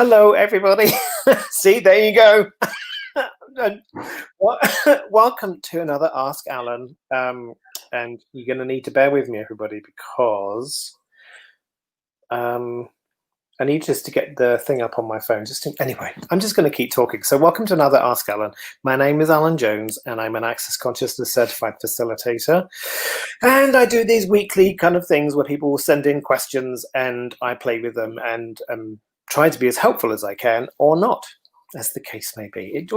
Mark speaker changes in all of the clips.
Speaker 1: Hello, everybody. See, there you go. Welcome to another Ask Alun. And you're going to need to bear with me, everybody, because I need just to get the thing up on my phone. Anyway, I'm just going to keep talking. So welcome to another Ask Alun. My name is Alan Jones, and I'm an Access Consciousness Certified Facilitator. And I do these weekly kind of things where people will send in questions, and I play with them and try to be as helpful as I can, or not, as the case may be. It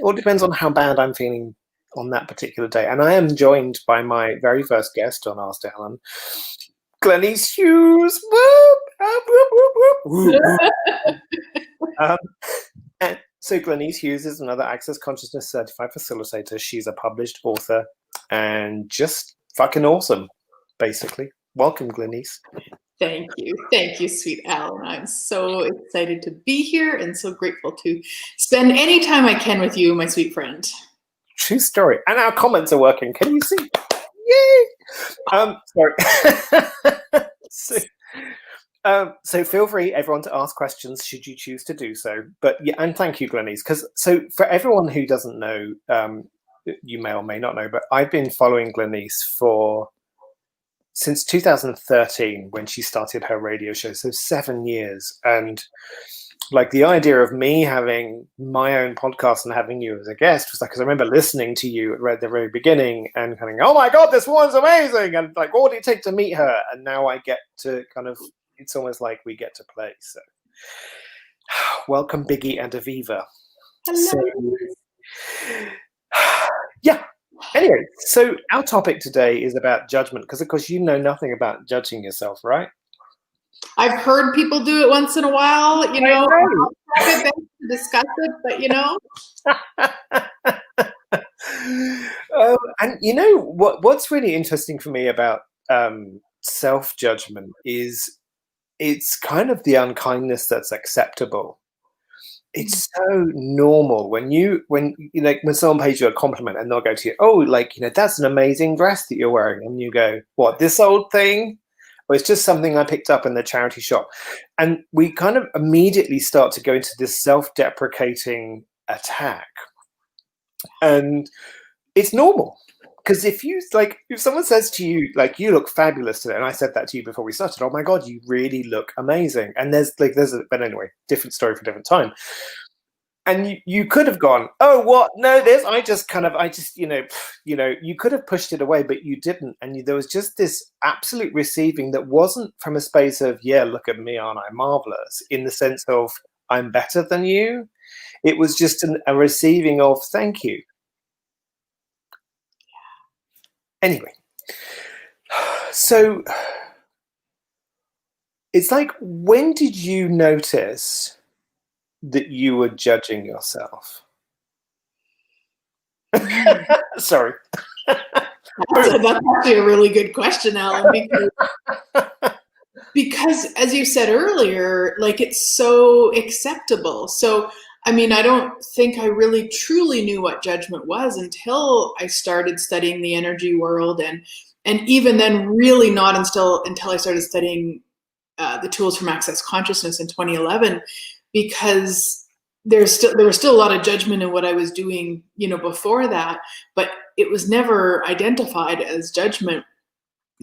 Speaker 1: all depends on how bad I'm feeling on that particular day. And I am joined by my very first guest on Ask Alun, Glenyce Hughes. And so Glenyce Hughes is another Access Consciousness Certified Facilitator. She's a published author and just fucking awesome, basically. Welcome, Glenyce.
Speaker 2: Thank you, sweet Alan. I'm so excited to be here and so grateful to spend any time I can with you, my sweet friend.
Speaker 1: True story. And our comments are working. Can you see? Yay! Sorry. So feel free, everyone, to ask questions should you choose to do so. But yeah, and thank you, Glenyce, because for everyone who doesn't know, you may or may not know, but I've been following Glenyce since 2013 when she started her radio show, so 7 years. And like the idea of me having my own podcast and having you as a guest was like, because I remember listening to you at the very beginning and kind of, oh my God, this woman's amazing. And like, what did it take to meet her? And now I get to kind of, it's almost like we get to play. So welcome, Biggie and Aviva.
Speaker 2: Hello.
Speaker 1: So, yeah. Anyway, so our topic today is about judgment, because of course you know nothing about judging yourself, right?
Speaker 2: I've heard people do it once in a while, you know. I'll try my best to discuss it, but you know.
Speaker 1: And you know what's really interesting for me about self-judgment is it's kind of the unkindness that's acceptable. It's so normal when someone pays you a compliment and they'll go to you, oh, like, you know, that's an amazing dress that you're wearing. And you go, what, this old thing? Or it's just something I picked up in the charity shop. And we kind of immediately start to go into this self-deprecating attack. And it's normal. Because if someone says to you, like, you look fabulous today, and I said that to you before we started, oh my God, you really look amazing. And but anyway, different story for a different time. And you could have gone, oh, what? No, you could have pushed it away, but you didn't. And there was just this absolute receiving that wasn't from a space of, yeah, look at me, aren't I marvelous? In the sense of, I'm better than you. It was just a receiving of, thank you. Anyway, so it's like, when did you notice that you were judging yourself? Sorry.
Speaker 2: That's actually a really good question, Alan, because as you said earlier, like, it's so acceptable. So I mean, I don't think I really truly knew what judgment was until I started studying the energy world, and even then really not until I started studying the tools from Access Consciousness in 2011, because there was still a lot of judgment in what I was doing, you know, before that, but it was never identified as judgment.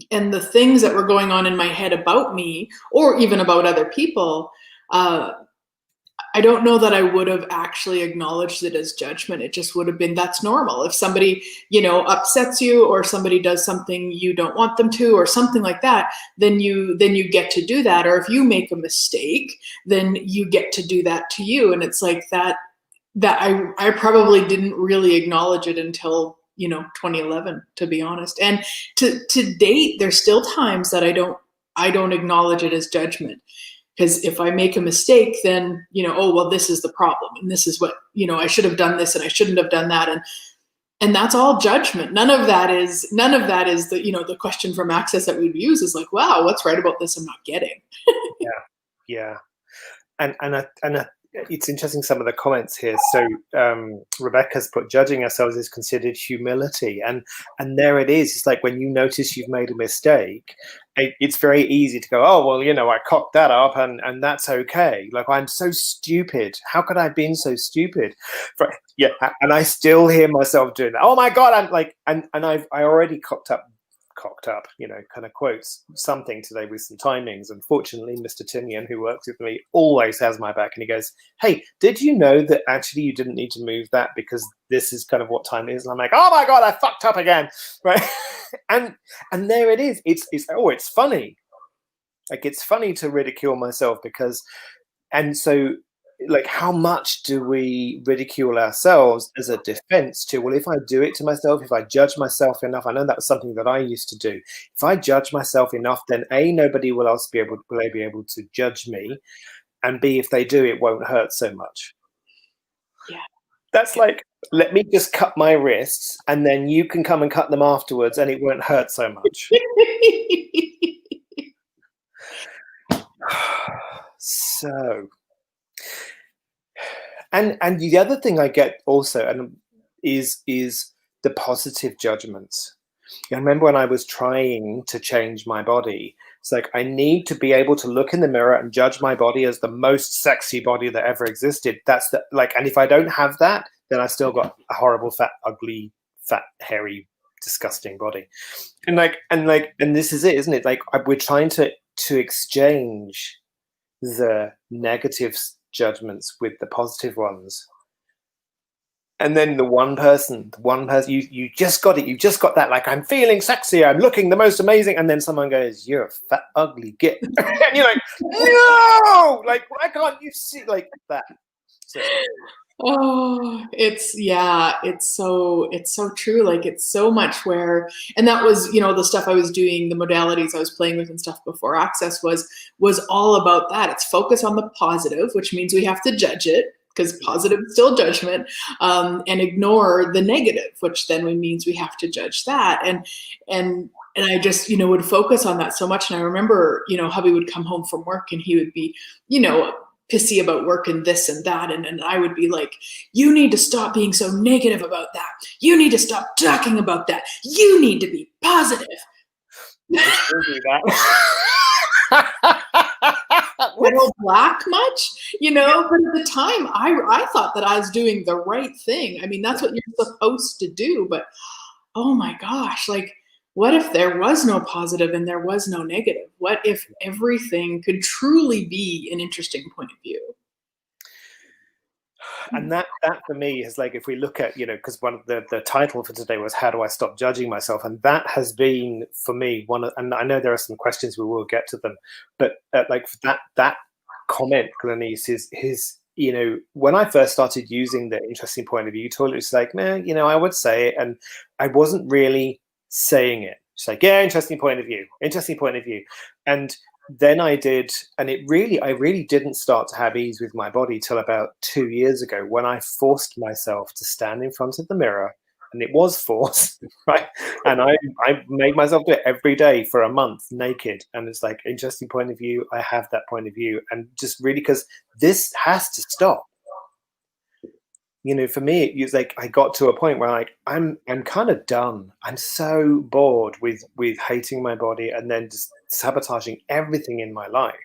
Speaker 2: And the things that were going on in my head about me, or even about other people, I don't know that I would have actually acknowledged it as judgment. It just would have been, that's normal. If somebody, you know, upsets you, or somebody does something you don't want them to, or something like that, then you get to do that. Or if you make a mistake, then you get to do that to you. And it's like that I probably didn't really acknowledge it until, you know, 2011, to be honest. And to date, there's still times that I don't acknowledge it as judgment. Because if I make a mistake, then, you know, oh, well, this is the problem. And this is what, you know, I should have done this and I shouldn't have done that. And that's all judgment. None of that is the, you know, the question from Access that we'd use is like, wow, what's right about this I'm not getting?
Speaker 1: Yeah. And it's interesting, some of the comments here. So Rebecca's put, judging ourselves is considered humility, and there it is. It's like when you notice you've made a mistake, it's very easy to go, oh well, you know, I cocked that up, and that's okay. Like, I'm so stupid. How could I have been so stupid? Yeah, and I still hear myself doing that. Oh my god, I'm like, and I already cocked up, you know, kind of quotes something today with some timings. Unfortunately, Mr. Tinian, who works with me, always has my back, and he goes, hey, did you know that actually you didn't need to move that because this is kind of what time it is? And I'm like, oh my god, I fucked up again, right? and there it is. It's funny. Like, it's funny to ridicule myself because, and so, like, how much do we ridicule ourselves as a defense to, well, if I do it to myself, if I judge myself enough, I know that was something that I used to do. If I judge myself enough, then A, nobody will else be able to judge me, and B, if they do, it won't hurt so much.
Speaker 2: Yeah.
Speaker 1: That's like, let me just cut my wrists, and then you can come and cut them afterwards, and it won't hurt so much. So, and the other thing I get also is the positive judgments. I remember when I was trying to change my body, it's like, I need to be able to look in the mirror and judge my body as the most sexy body that ever existed. That's the, like, and if I don't have that, then I still got a horrible, fat, ugly, fat, hairy, disgusting body. And this is it, isn't it? Like, we're trying to exchange the negative judgments with the positive ones. And then the one person, you just got it. You just got that. Like, I'm feeling sexy. I'm looking the most amazing. And then someone goes, you're a fat, ugly git. And you're like, no! Like, why can't you see like that? So.
Speaker 2: Oh, it's so true. Like, it's so much where, and that was, you know, the stuff I was doing, the modalities I was playing with and stuff before Access was all about that. It's focus on the positive, which means we have to judge it, because positive is still judgment, and ignore the negative, which then means we have to judge that. And I just, you know, would focus on that so much. And I remember, you know, hubby would come home from work and he would be, you know, pissy about work and this and that. And I would be like, you need to stop being so negative about that. You need to stop talking about that. You need to be positive. Little black much, you know, but at the time I thought that I was doing the right thing. I mean, that's what you're supposed to do. But oh my gosh, like, what if there was no positive and there was no negative? What if everything could truly be an interesting point of view?
Speaker 1: And that for me is like, if we look at, you know, because one of the title for today was, how do I stop judging myself? And that has been for me one of, and I know there are some questions, we will get to them, but like that comment, Glenyce, is, you know, when I first started using the interesting point of view tool, it's like, man, you know, I would say it, and I wasn't really saying it. It's like, yeah, interesting point of view. And then I did, and I really didn't start to have ease with my body till about 2 years ago, when I forced myself to stand in front of the mirror, and it was forced, right? And I made myself do it every day for a month naked. And it's like, interesting point of view. I have that point of view. And just really, because this has to stop. You know, for me, it was like, I got to a point where, like, I'm kind of done. I'm so bored with hating my body and then just sabotaging everything in my life.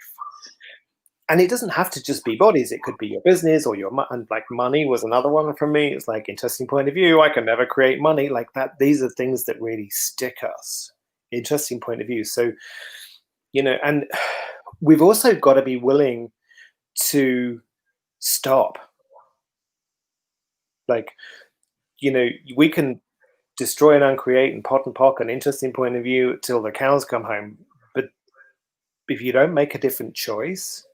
Speaker 1: And it doesn't have to just be bodies. It could be your business or and like money was another one for me. It's like, interesting point of view. I can never create money like that. These are things that really stick us. Interesting point of view. So, you know, and we've also got to be willing to stop. Like, you know, we can destroy and uncreate and pot and pock an interesting point of view till the cows come home. But if you don't make a different choice,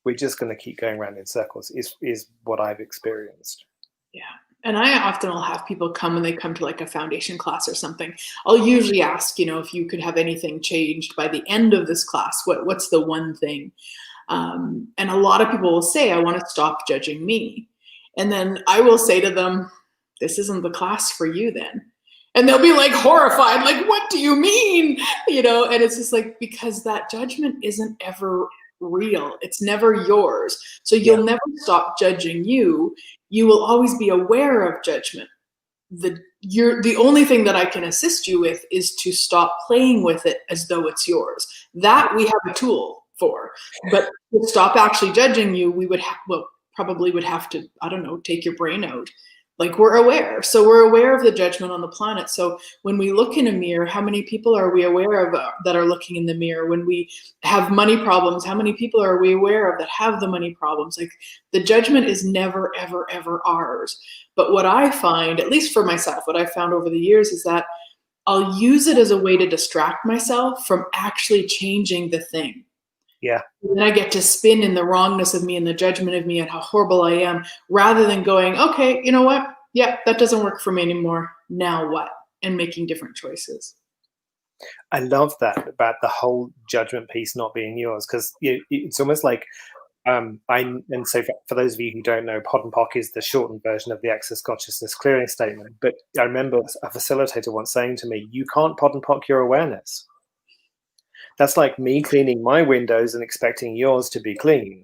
Speaker 1: we're just going to keep going around in circles, is what I've experienced.
Speaker 2: Yeah. And I often will have people come when they come to like a foundation class or something. I'll usually ask, you know, if you could have anything changed by the end of this class, what's the one thing? And a lot of people will say, I want to stop judging me. And then I will say to them, this isn't the class for you then. And they'll be like horrified, like, what do you mean? You know, and it's just like, because that judgment isn't ever real. It's never yours. So you'll never stop judging you. You will always be aware of judgment. The only thing that I can assist you with is to stop playing with it as though it's yours. That we have a tool for. But to stop actually judging you, we would probably would have to, I don't know, take your brain out. Like, we're aware. So we're aware of the judgment on the planet. So when we look in a mirror, how many people are we aware of that are looking in the mirror? When we have money problems, how many people are we aware of that have the money problems? Like, the judgment is never, ever, ever ours. But what I find, at least for myself, what I've found over the years is that I'll use it as a way to distract myself from actually changing the thing.
Speaker 1: Yeah.
Speaker 2: And then I get to spin in the wrongness of me and the judgment of me and how horrible I am, rather than going, okay, you know what? Yeah, that doesn't work for me anymore. Now what? And making different choices.
Speaker 1: I love that about the whole judgment piece not being yours, because it's almost like, and so for those of you who don't know, 𝗏𝗏𝗏𝗏 is the shortened version of the Access Consciousness Clearing Statement. But I remember a facilitator once saying to me, you can't 𝗏𝗏𝗏𝗏 your awareness. That's like me cleaning my windows and expecting yours to be clean.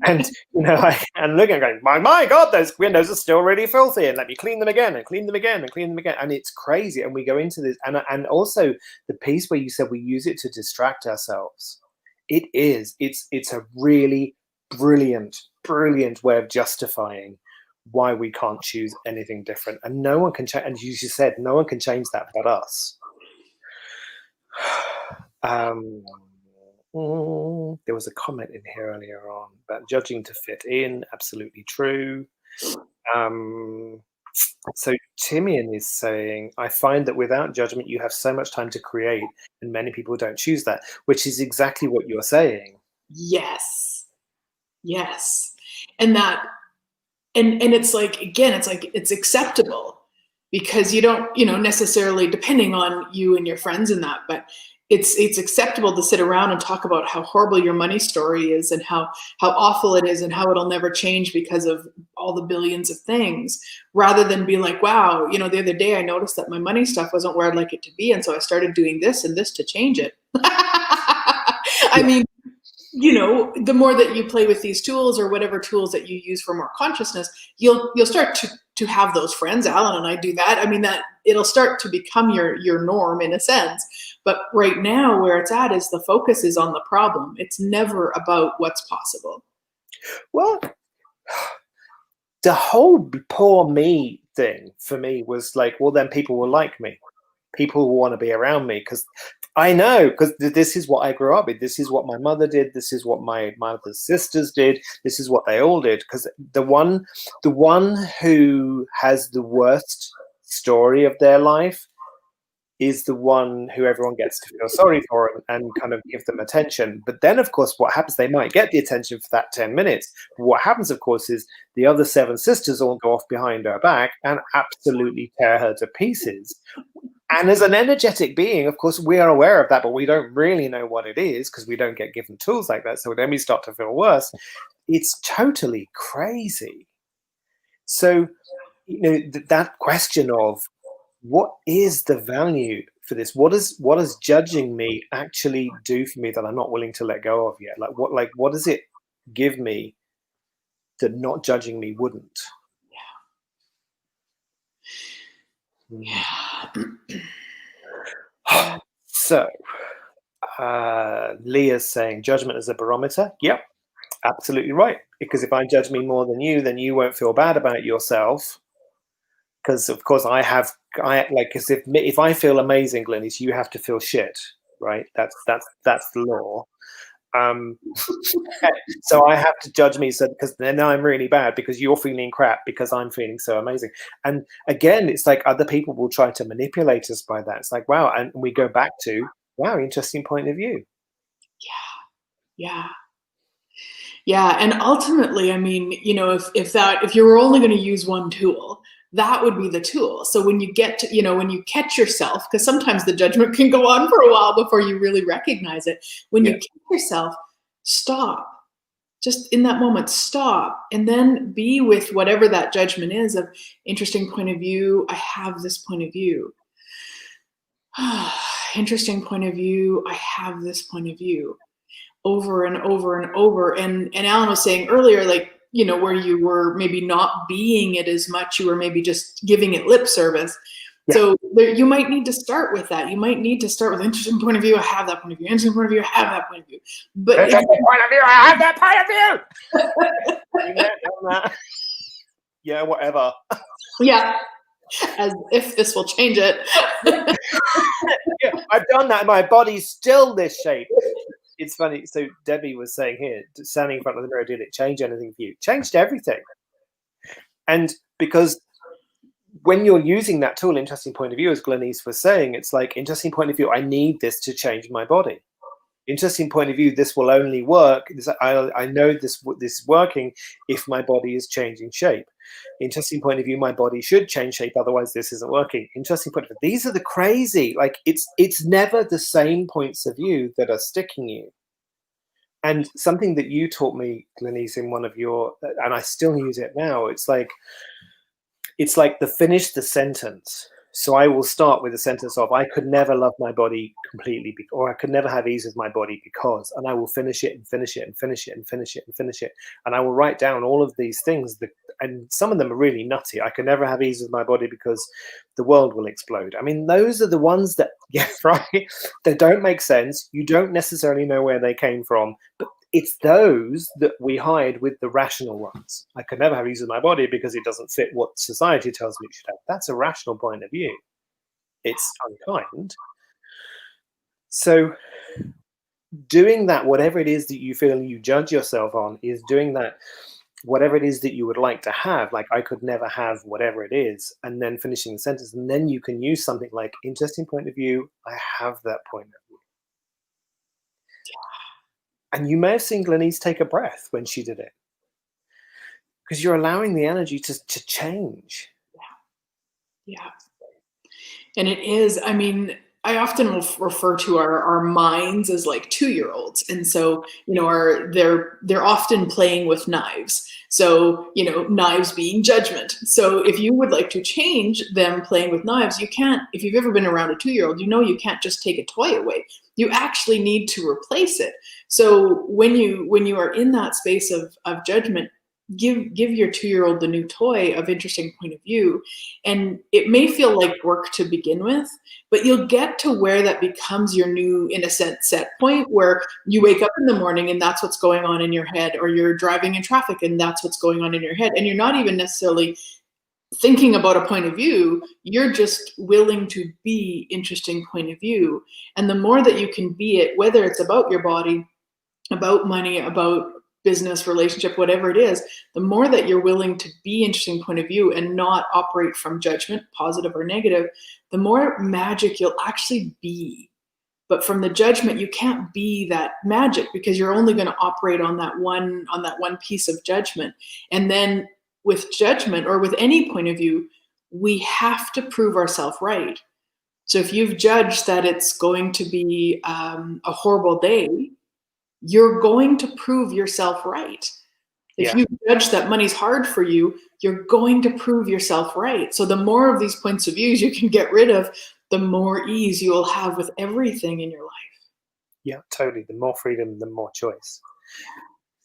Speaker 1: And and looking and going, my God, those windows are still really filthy, and let me clean them again and clean them again and clean them again. And it's crazy. And we go into this, and also the piece where you said we use it to distract ourselves. It's a really brilliant way of justifying why we can't choose anything different. And no one can change. And you just said no one can change that but us. There was a comment in here earlier on about judging to fit in. Absolutely true. So Timian is saying, I find that without judgment, you have so much time to create, and many people don't choose that, which is exactly what you're saying.
Speaker 2: Yes. Yes. And that, and it's like, again, it's like, it's acceptable because you don't, necessarily, depending on you and your friends and that, but it's acceptable to sit around and talk about how horrible your money story is and how awful it is and how it'll never change because of all the billions of things, rather than be like, wow, the other day I noticed that my money stuff wasn't where I'd like it to be. And so I started doing this and this to change it. I mean, the more that you play with these tools or whatever tools that you use for more consciousness, you'll start to have those friends. Alun and I do that. I mean, that it'll start to become your norm in a sense. But right now where it's at is the focus is on the problem. It's never about what's possible.
Speaker 1: Well, the whole poor me thing for me was like, well, then people will like me. People will want to be around me because I know, because this is what I grew up with. This is what my mother did. This is what my mother's sisters did. This is what they all did. Because the one who has the worst story of their life is the one who everyone gets to feel sorry for and kind of give them attention. But then, of course, what happens, they might get the attention for that 10 minutes. But what happens, of course, is the other 7 sisters all go off behind her back and absolutely tear her to pieces. And as an energetic being, of course, we are aware of that, but we don't really know what it is because we don't get given tools like that. So then we start to feel worse. It's totally crazy. So, that question of what is the value for this? What does judging me actually do for me that I'm not willing to let go of yet? What does it give me that not judging me wouldn't?
Speaker 2: Yeah.
Speaker 1: So, Leah's saying judgment as a barometer. Yep, absolutely right. Because if I judge me more than you, then you won't feel bad about yourself. Because of course because if I feel amazing, Glenyce, you have to feel shit, right? That's the law. So I have to judge me, because then I'm really bad because you're feeling crap because I'm feeling so amazing. And again, it's like other people will try to manipulate us by that. It's like, wow, and we go back to, wow, interesting point of view.
Speaker 2: Yeah. And ultimately, I mean, if you were only going to use one tool, that would be the tool. So when you get to, when you catch yourself, because sometimes the judgment can go on for a while before you really recognize it. When you catch yourself, stop. Just in that moment, stop. And then be with whatever that judgment is of interesting point of view. I have this point of view. interesting point of view. I have this point of view over and over and over. And Alun was saying earlier, like, you know, where you were maybe not being it as much, you were maybe just giving it lip service. Yeah. So you might need to start with that. You might need to start with interesting point of view. I have that point of view. Interesting point of view. I have that point of view. But
Speaker 1: interesting point of view. I have that point of view. Yeah, whatever.
Speaker 2: Yeah, as if this will change it.
Speaker 1: Yeah, I've done that. My body's still this shape. It's funny. So Debbie was saying here, standing in front of the mirror, did it change anything for you? Changed everything. And because when you're using that tool, interesting point of view, as Glenyce was saying, it's like, interesting point of view, I need this to change my body. Interesting point of view, this will only work. I know this is working if my body is changing shape. Interesting point of view, my body should change shape, otherwise this isn't working. Interesting point of view. These are the crazy, like it's never the same points of view that are sticking you. And something that you taught me, Glenyce, in one of your, and I still use it now, it's like finish the sentence. So I will start with a sentence of, I could never love my body completely, or I could never have ease with my body because, and I will finish it and finish it and finish it and finish it and finish it. And I will write down all of these things, and some of them are really nutty. I could never have ease with my body because the world will explode. I mean, those are the ones that, yeah, right, they don't make sense. You don't necessarily know where they came from, but it's those that we hide with the rational ones. I could never have ease with my body because it doesn't fit what society tells me it should have. That's a rational point of view. It's unkind. So doing that, whatever it is that you feel you judge yourself on, is doing that, whatever it is that you would like to have, like I could never have whatever it is, and then finishing the sentence. And then you can use something like, interesting point of view, I have that point of view. And you may have seen Glenyce take a breath when she did it, because you're allowing the energy to change.
Speaker 2: Yeah. And it is, I mean, I often refer to our minds as like 2-year-olds. And so, you know, they're often playing with knives. So, you know, knives being judgment. So if you would like to change them playing with knives, you can't, if you've ever been around a 2-year-old, you know, you can't just take a toy away. You actually need to replace it. So when you are in that space of judgment, give your 2-year-old the new toy of interesting point of view. And it may feel like work to begin with, but you'll get to where that becomes your new, in a sense, set point, where you wake up in the morning and that's what's going on in your head, or you're driving in traffic and that's what's going on in your head. And you're not even necessarily thinking about a point of view, you're just willing to be interesting point of view. And the more that you can be it, whether it's about your body, about money, about business, relationship, whatever it is, the more that you're willing to be interesting point of view and not operate from judgment, positive or negative, the more magic you'll actually be. But from the judgment, you can't be that magic, because you're only going to operate on that one piece of judgment. And then with judgment, or with any point of view, we have to prove ourselves right. So if you've judged that it's going to be a horrible day, you're going to prove yourself right. If you judge that money's hard for you, you're going to prove yourself right. So the more of these points of views you can get rid of, the more ease you'll have with everything in your life.
Speaker 1: Yeah, totally. The more freedom, the more choice.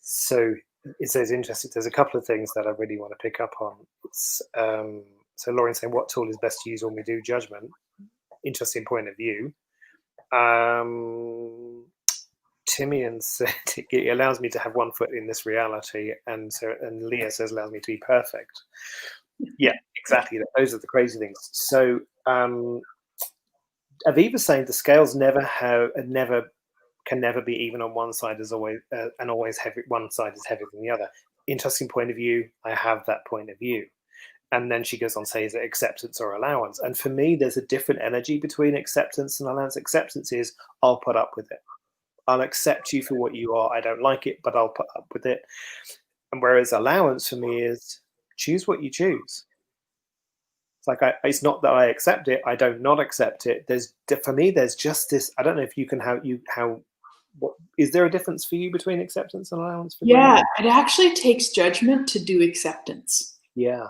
Speaker 1: So it says interesting. There's a couple of things that I really want to pick up on. It's, so Lauren's saying, what tool is best to use when we do judgment? Interesting point of view. Timian said it allows me to have one foot in this reality, and Leah says allows me to be perfect. Yeah, exactly. Those are the crazy things. So Aviva's saying the scales can never be even on one side, as always, and always heavy. One side is heavier than the other. Interesting point of view. I have that point of view. And then she goes on to say, is it acceptance or allowance? And for me, there's a different energy between acceptance and allowance. Acceptance is, I'll put up with it. I'll accept you for what you are. I don't like it, but I'll put up with it. And whereas allowance for me is, choose what you choose. It's like, it's not that I accept it. I don't not accept it. For me, there's just this, I don't know if you can, what is there a difference for you between acceptance and allowance?
Speaker 2: Yeah, it actually takes judgment to do acceptance.
Speaker 1: Yeah.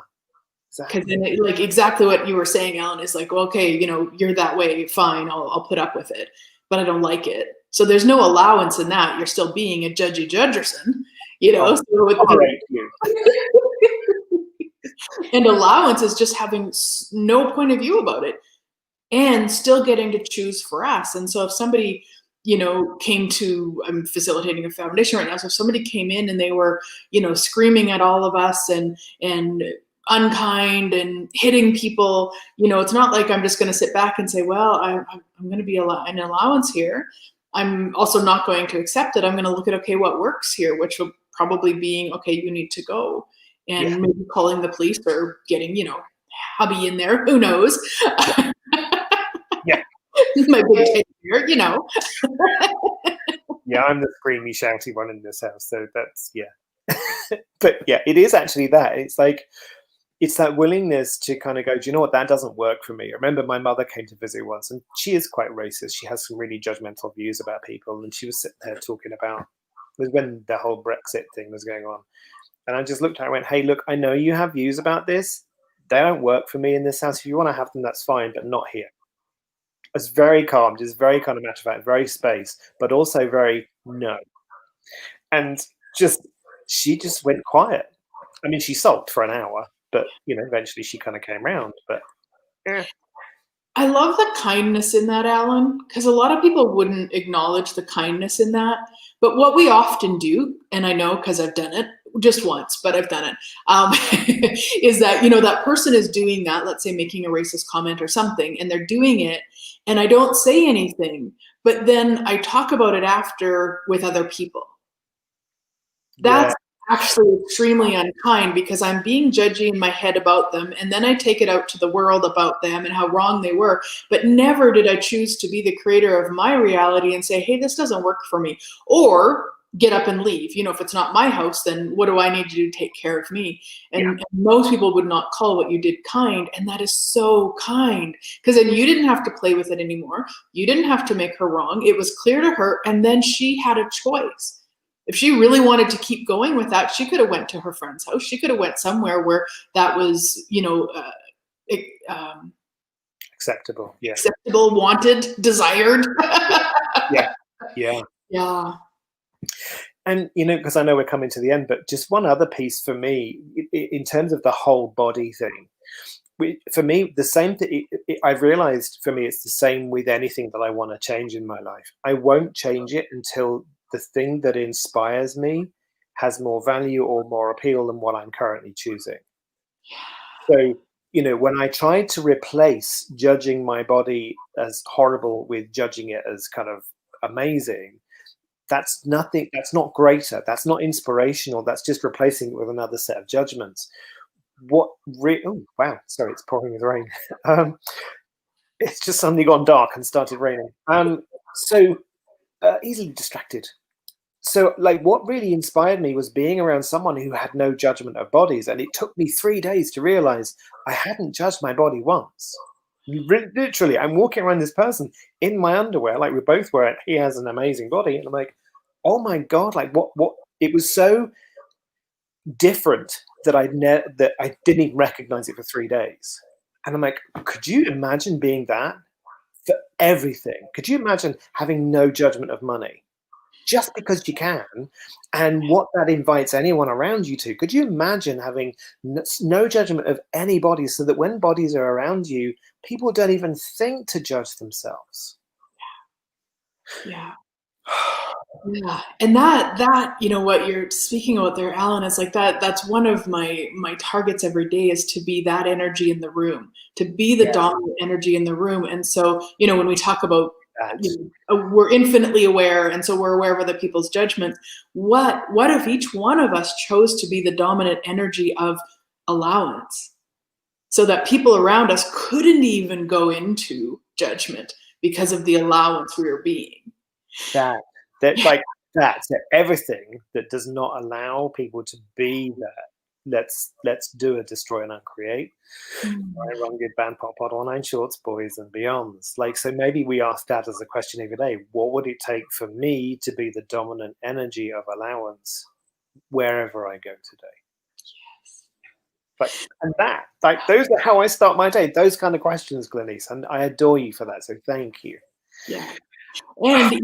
Speaker 2: Because then, like exactly what you were saying, Alan, is like, well, okay, you know, you're that way, fine, I'll put up with it, but I don't like it. So there's no allowance in that. You're still being a judgy judgerson, you know. And allowance is just having no point of view about it and still getting to choose for us. And so if somebody, you know, came to, I'm facilitating a foundation right now, so if somebody came in and they were, you know, screaming at all of us and unkind and hitting people, you know, it's not like I'm just going to sit back and say, well, I'm going to be an allowance here. I'm also not going to accept it. I'm going to look at, okay, what works here, which will probably being, okay, you need to go, and maybe calling the police or getting, you know, hubby in there, who knows.
Speaker 1: Yeah.
Speaker 2: My big teddy bear, you know.
Speaker 1: Yeah, I'm the screamy, shouty one in this house, so that's, yeah. But yeah, it is actually that. It's like, it's that willingness to kind of go, do you know what, that doesn't work for me. I remember my mother came to visit once, and she is quite racist. She has some really judgmental views about people, and she was sitting there talking about, it was when the whole Brexit thing was going on. And I just looked at her and went, hey, look, I know you have views about this. They don't work for me in this house. If you want to have them, that's fine, but not here. It's very calm, just very kind of matter of fact, very space, but also very no. And just, she just went quiet. I mean, she sulked for an hour, but, you know, eventually she kind of came round, but yeah.
Speaker 2: I love the kindness in that, Alan, because a lot of people wouldn't acknowledge the kindness in that. But what we often do, and I know because I've done it just once, but I've done it, is that, you know, that person is doing that, let's say making a racist comment or something, and they're doing it, and I don't say anything, but then I talk about it after with other people. That's actually extremely unkind, because I'm being judgy in my head about them, and then I take it out to the world about them and how wrong they were, but never did I choose to be the creator of my reality and say, hey, this doesn't work for me, or get up and leave. You know, if it's not my house, then what do I need to do to take care of me? And most people would not call what you did kind, and that is so kind, because then you didn't have to play with it anymore. You didn't have to make her wrong. It was clear to her, and then she had a choice. If she really wanted to keep going with that, she could have went to her friend's house. She could have went somewhere where that was, you know,
Speaker 1: acceptable,
Speaker 2: acceptable, wanted, desired.
Speaker 1: Yeah. And, you know, because I know we're coming to the end, but just one other piece for me, in terms of the whole body thing, for me, the same thing, I've realized for me, it's the same with anything that I want to change in my life. I won't change it until the thing that inspires me has more value or more appeal than what I'm currently choosing. So, you know, when I tried to replace judging my body as horrible with judging it as kind of amazing, that's nothing, that's not greater, that's not inspirational, that's just replacing it with another set of judgments. Oh wow, sorry, it's pouring with rain. It's just suddenly gone dark and started raining. So easily distracted. So like, what really inspired me was being around someone who had no judgment of bodies, and it took me 3 days to realize I hadn't judged my body once. Literally, I'm walking around this person in my underwear, like we both were. He has an amazing body, and I'm like, oh my god, like what? It was so different that I didn't even recognize it for 3 days. And I'm like, could you imagine being that for everything? Could you imagine having no judgment of money just because you can, and what that invites anyone around you to? Could you imagine having no judgment of any body, so that when bodies are around you, people don't even think to judge themselves?
Speaker 2: Yeah. And that, you know, what you're speaking about there, Alan, is like that's one of my targets every day, is to be that energy in the room, to be the dominant energy in the room. And so, you know, when we talk about, you know, we're infinitely aware, and so we're aware of other people's judgments. What if each one of us chose to be the dominant energy of allowance, so that people around us couldn't even go into judgment because of the allowance we were being?
Speaker 1: That's everything that does not allow people to be that. Let's do a destroy and uncreate. I run good band pop pod online shorts, boys and beyonds. Like, so maybe we ask that as a question every day. What would it take for me to be the dominant energy of allowance wherever I go today? And those are how I start my day. Those kind of questions, Glenyce, and I adore you for that. So thank you.
Speaker 2: Yeah. And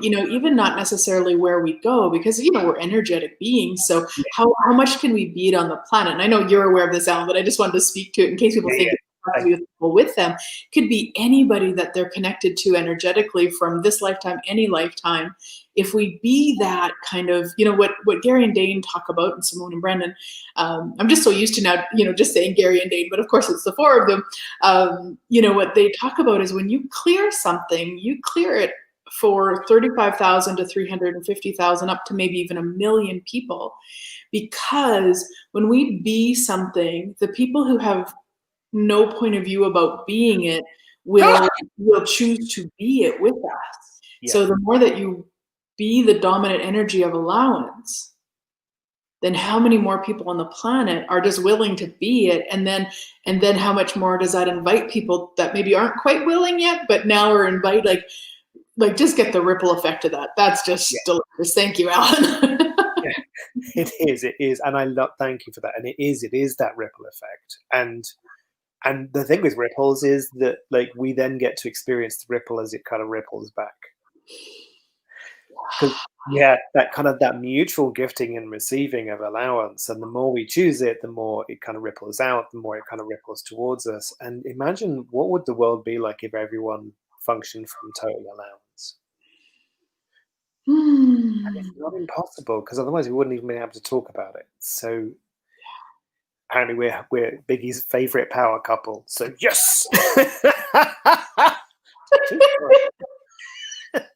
Speaker 2: even not necessarily where we go, because we're energetic beings. So how much can we beat on the planet? And I know you're aware of this, Alun, but I just wanted to speak to it in case people think it has to be with people with them. Could be anybody that they're connected to energetically from this lifetime, any lifetime. If we be that kind of, what Gary and Dane talk about, and Simone and Brendan, I'm just so used to now, just saying Gary and Dane, but of course it's the four of them. What they talk about is when you clear something, you clear it for 35,000 to 350,000, up to maybe even 1 million people. Because when we be something, the people who have no point of view about being it will choose to be it with us. Yeah. So the more that you be the dominant energy of allowance, then how many more people on the planet are just willing to be it? And then how much more does that invite people that maybe aren't quite willing yet, but now are invited, like just get the ripple effect of that. That's just delicious. Thank you, Alun.
Speaker 1: It is. And thank you for that. And it is that ripple effect. And the thing with ripples is that we then get to experience the ripple as it kind of ripples back. That mutual gifting and receiving of allowance, and the more we choose it, the more it kind of ripples out, the more it kind of ripples towards us. And imagine what would the world be like if everyone functioned from total allowance. And it's not impossible, because otherwise we wouldn't even be able to talk about it. So apparently we're Biggie's favorite power couple. So yes.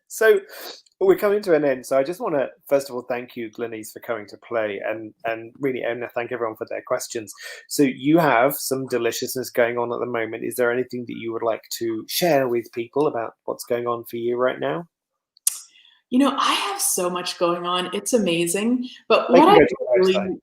Speaker 1: So we're coming to an end. So I just want to, first of all, thank you, Glenyce, for coming to play, and really, and thank everyone for their questions. So you have some deliciousness going on at the moment. Is there anything that you would like to share with people about what's going on for you right now?
Speaker 2: I have so much going on. It's amazing. But what I really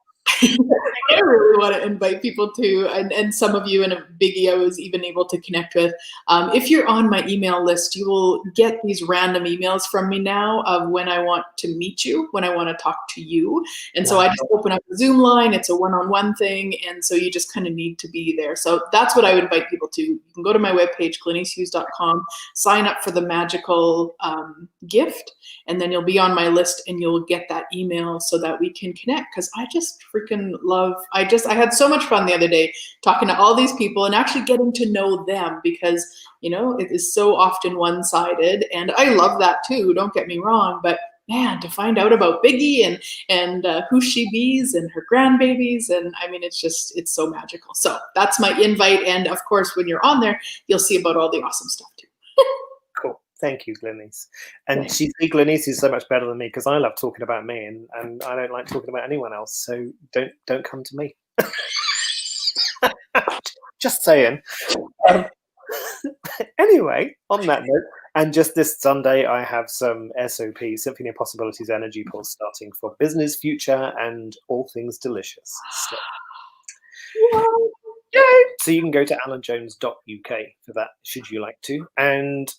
Speaker 2: want to invite people to, and some of you, and a Biggie I was even able to connect with, if you're on my email list, you will get these random emails from me now of when I want to meet you, when I want to talk to you. And so I just open up a Zoom line. It's a one-on-one thing. And so you just kind of need to be there. So that's what I would invite people to. You can go to my webpage, glenycehughes.com, sign up for the magical gift, and then you'll be on my list and you'll get that email so that we can connect. Because I just freaking love, I had so much fun the other day talking to all these people and actually getting to know them, because it is so often one-sided, and I love that too, don't get me wrong, but man, to find out about Biggie and who she bees and her grandbabies, and I mean, it's so magical. So that's my invite, and of course when you're on there you'll see about all the awesome stuff too.
Speaker 1: Cool. Thank you, Glenyce. And Glenyce is so much better than me, because I love talking about me, and I don't like talking about anyone else. So don't come to me. Just saying. Anyway, on that note, and just this Sunday, I have some SOP, Symphony of Possibilities energy pulse, starting for business, future, and all things delicious. So you can go to alunjones.uk for that, should you like to. And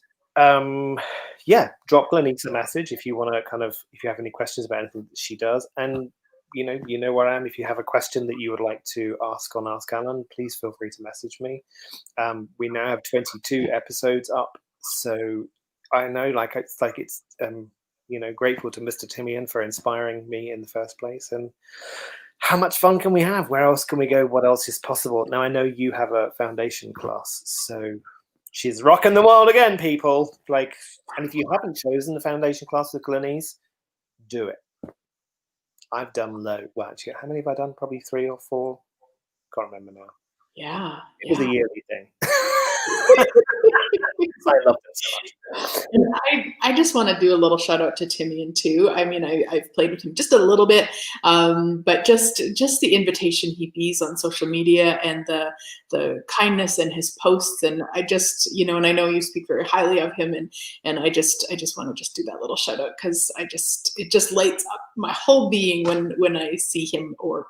Speaker 1: drop Glenyce a message if you want to if you have any questions about anything that she does. And you know where I am. If you have a question that you would like to ask on Ask Alun, please feel free to message me. We now have 22 episodes up, so I know it's grateful to Mr. Timian for inspiring me in the first place. And how much fun can we have? Where else can we go? What else is possible? Now I know you have a foundation class, so she's rocking the world again, people. And if you haven't chosen the foundation class with Glenyce, do it. I've done actually, how many have I done? Probably 3 or 4. Can't remember now.
Speaker 2: Yeah.
Speaker 1: It was a yearly thing. I love it so much.
Speaker 2: And I just want to do a little shout out to Timian too. I mean, I've played with him just a little bit, but just the invitation he bees on social media, and the kindness in his posts, and I just and I know you speak very highly of him, and I just want to just do that little shout out, because it just lights up my whole being when I see him, or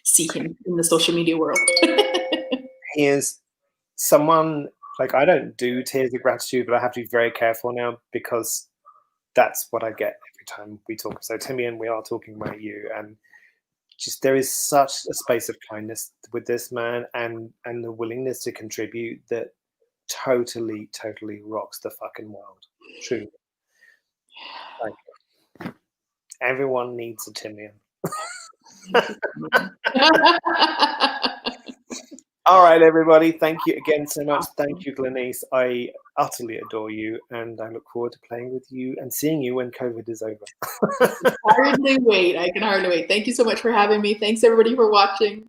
Speaker 2: see him in the social media world.
Speaker 1: He is someone, I don't do tears of gratitude, but I have to be very careful now, because that's what I get every time we talk. So Timian, we are talking about you, and just there is such a space of kindness with this man, and the willingness to contribute that totally rocks the fucking world. Truly. Like, everyone needs a Timian. All right, everybody. Thank you again so much. Thank you, Glenyce. I utterly adore you, and I look forward to playing with you and seeing you when COVID is over.
Speaker 2: Hardly wait. I can hardly wait. Thank you so much for having me. Thanks, everybody, for watching.